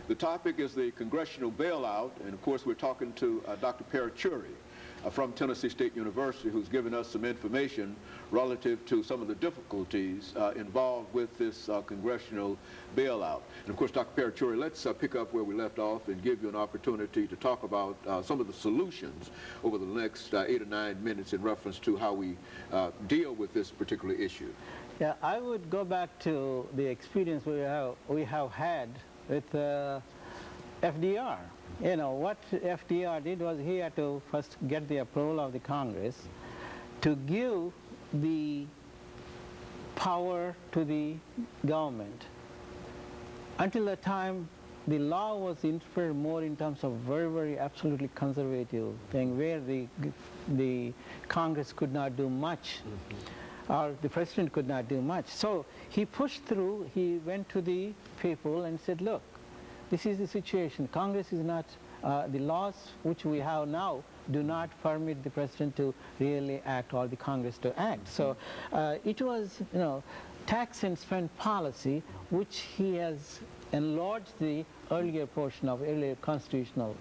The topic is the Congressional Bailout, and of course we're talking to Dr. Paruchuri from Tennessee State University, who's given us some information relative to some of the difficulties involved with this Congressional Bailout. And of course, Dr. Paruchuri, let's pick up where we left off and give you an opportunity to talk about some of the solutions over the next 8 or 9 minutes in reference to how we deal with this particular issue. Yeah, I would go back to the experience we have had with FDR. You know, what FDR did was he had to first get the approval of the Congress to give the power to the government. Until that time, the law was interpreted more in terms of very, very absolutely conservative thing, where the Congress could not do much. Or the president could not do much. So he pushed through, he went to the people and said, look, this is the situation. Congress is not, the laws which we have now do not permit the president to really act or the Congress to act. So it was, you know, tax and spend policy which he has enlarged the earlier portion of earlier constitutional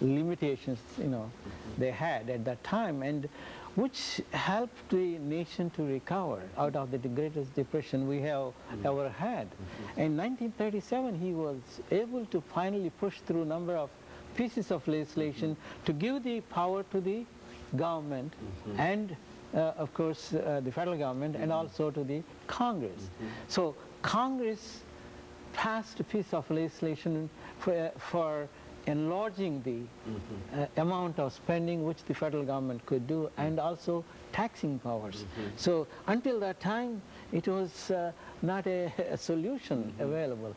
limitations, you know, they had at that time, and which helped the nation to recover out of the greatest depression we have ever had. In 1937, he was able to finally push through a number of pieces of legislation to give the power to the government and, of course, the federal government and also to the Congress. So Congress passed a piece of legislation for enlarging the amount of spending which the federal government could do, and also taxing powers. So until that time, it was not a solution available.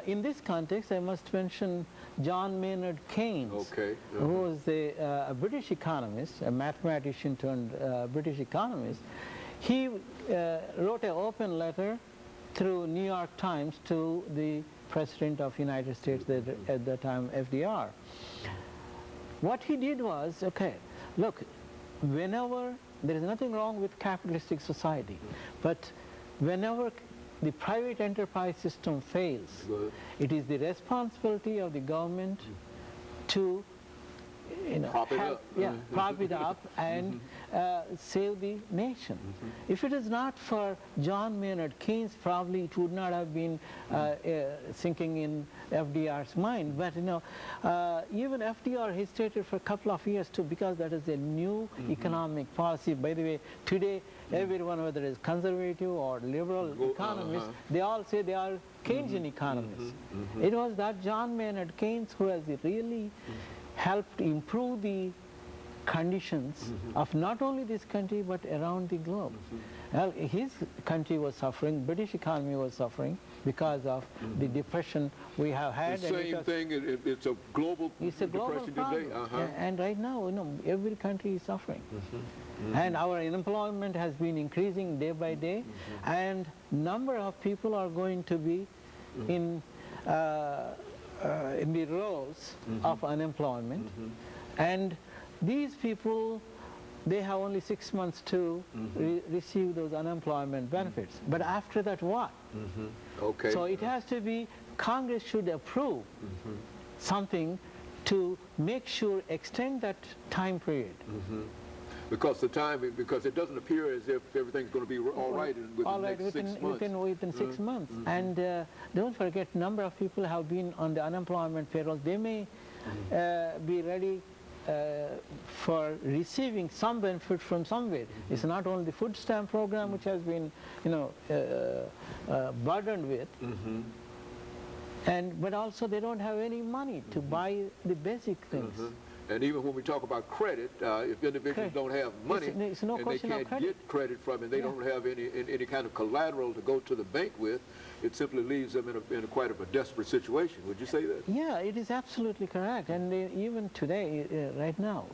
In this context, I must mention John Maynard Keynes, who was a British economist, a mathematician turned British economist. He wrote an open letter through New York Times to the President of the United States at the time, FDR. What he did was, okay, look, whenever, there is nothing wrong with capitalistic society, but whenever the private enterprise system fails, it is the responsibility of the government to, you know, prop it up and save the nation. If it is not for John Maynard Keynes, probably it would not have been sinking in FDR's mind. But, you know, even FDR hesitated for a couple of years too, because that is a new economic policy. By the way, today everyone, whether it's conservative or liberal economists, they all say they are Keynesian economists. It was that John Maynard Keynes who has really helped improve the conditions of not only this country but around the globe. Well, his country was suffering, British economy was suffering because of the depression we have had. The same thing, it's a global depression today. And right now, you know, every country is suffering. And our unemployment has been increasing day by day, and number of people are going to be in the roles of unemployment, and these people, they have only 6 months to receive those unemployment benefits. But after that, what? So it has to be, Congress should approve something to make sure, extend that time period. Because it doesn't appear as if everything's going to be all right within the next 6 months. Within 6 months. And don't forget, number of people have been on the unemployment payroll. They may be ready for receiving some benefit from somewhere. It's not only the food stamp program which has been, you know, burdened with, but also they don't have any money to buy the basic things. And even when we talk about credit, if individuals don't have money and they can't get credit from it, they don't have any kind of collateral to go to the bank with, it simply leaves them in quite a desperate situation. Would you say that? Yeah, it is absolutely correct. And even today, right now,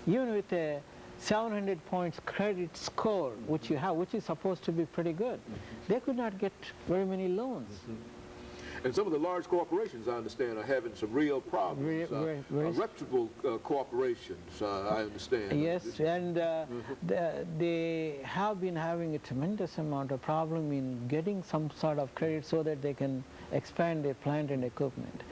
even with a 700 points credit score, which you have, which is supposed to be pretty good, they could not get very many loans. And some of the large corporations, I understand, are having some real problems. Reputable corporations, I understand. Yes, and they have been having a tremendous amount of problem in getting some sort of credit so that they can expand their plant and equipment.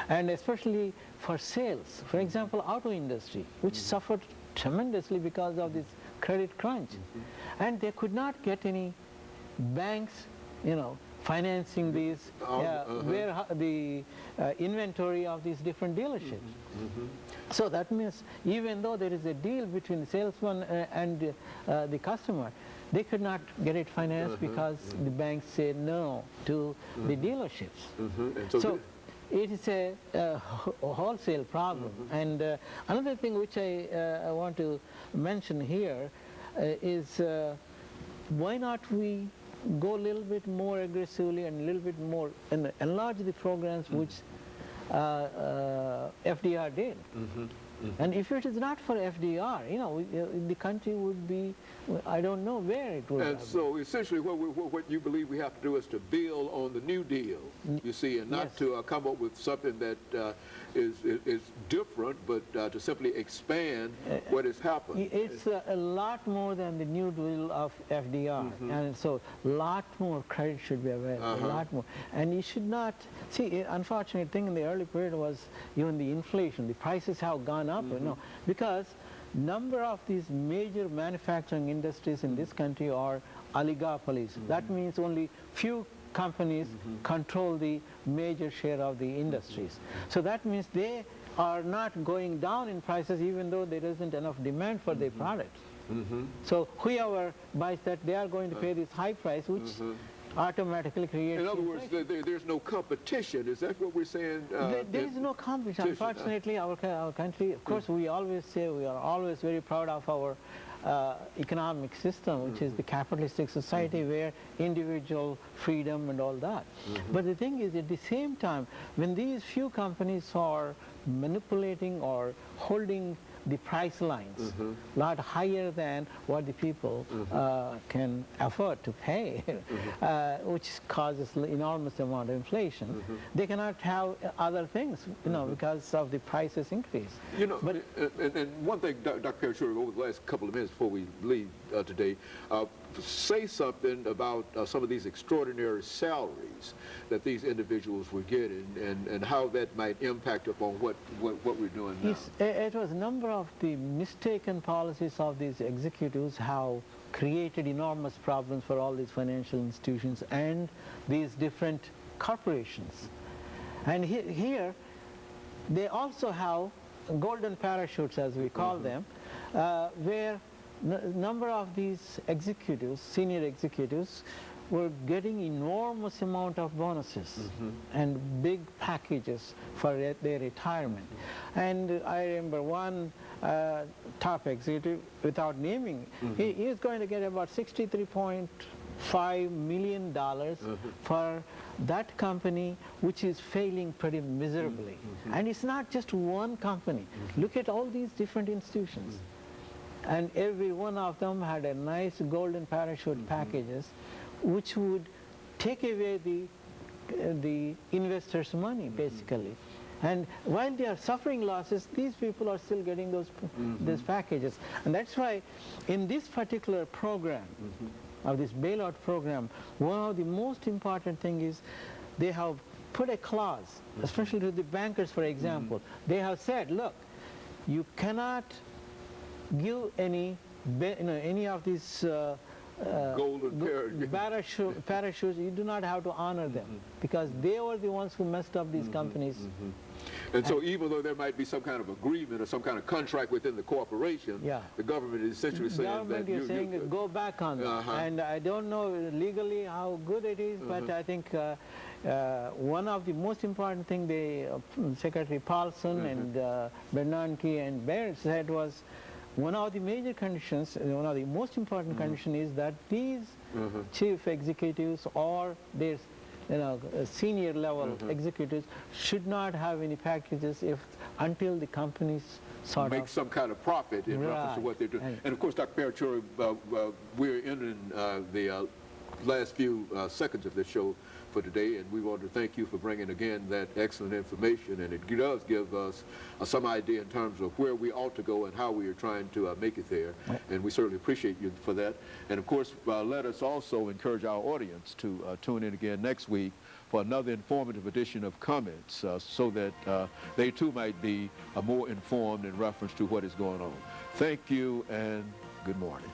And especially for sales. For example, auto industry, which suffered tremendously because of this credit crunch. And they could not get any banks, financing these, where the inventory of these different dealerships. So that means even though there is a deal between the salesman and the customer, they could not get it financed because the banks say no to the dealerships. And so it is a wholesale problem. And another thing which I want to mention here is why not we go a little bit more aggressively and a little bit more and enlarge the programs which FDR did. And if it is not for FDR, the country would be, I don't know where it would. And so essentially what you believe we have to do is to build on the New Deal, you see, and not to come up with something that is different, but to simply expand what has happened. It's a lot more than the New Deal of FDR. And so a lot more credit should be available, a lot more. And you should not, see, unfortunate thing in the early period was even the inflation. The prices have gone up, because number of these major manufacturing industries in this country are oligopolies. That means only few companies control the major share of the industries. So that means they are not going down in prices even though there isn't enough demand for their products. So whoever buys that, they are going to pay this high price, which automatically creates. In other words, there's no competition. Is that what we're saying? There is no competition. Unfortunately, our country, of course, we always say we are always very proud of our economic system, which is the capitalistic society where individual freedom and all that. But the thing is, at the same time, when these few companies are manipulating or holding the price lines a lot higher than what the people can afford to pay, which causes enormous amount of inflation. They cannot have other things, because of the prices increase. But and one thing, Dr. Parachuri, over the last couple of minutes before we leave today, say something about some of these extraordinary salaries that these individuals were getting, and how that might impact upon what we're doing now. It was a number of the mistaken policies of these executives have created enormous problems for all these financial institutions and these different corporations. And here they also have golden parachutes, as we call them, where number of these executives, senior executives, were getting enormous amount of bonuses and big packages for their retirement. And I remember one top executive, without naming, he is going to get about $63.5 million for that company which is failing pretty miserably. And it's not just one company. Look at all these different institutions. And every one of them had a nice golden parachute packages which would take away the investors' money, basically. And while they are suffering losses, these people are still getting those packages. And that's why in this particular program, of this bailout program, one of the most important thing is they have put a clause, especially to the bankers, for example. They have said, look, you cannot give any of these golden parachutes, you do not have to honor them, because they were the ones who messed up these companies. And so even though there might be some kind of agreement or some kind of contract within the corporation, the government is essentially saying that you go back on that. And I don't know legally how good it is, but I think one of the most important thing Secretary Paulson and Bernanke and Baird said was, one of the major conditions, one of the most important condition is that these chief executives or their senior level executives should not have any packages until the companies make some kind of profit in reference to what they're doing. And of course, Dr. Parachuri, we're entering the last few seconds of this show for today, and we want to thank you for bringing again that excellent information, and it does give us some idea in terms of where we ought to go and how we are trying to make it there, and we certainly appreciate you for that. And of course, let us also encourage our audience to tune in again next week for another informative edition of Comments, so that they too might be more informed in reference to what is going on. Thank you and good morning.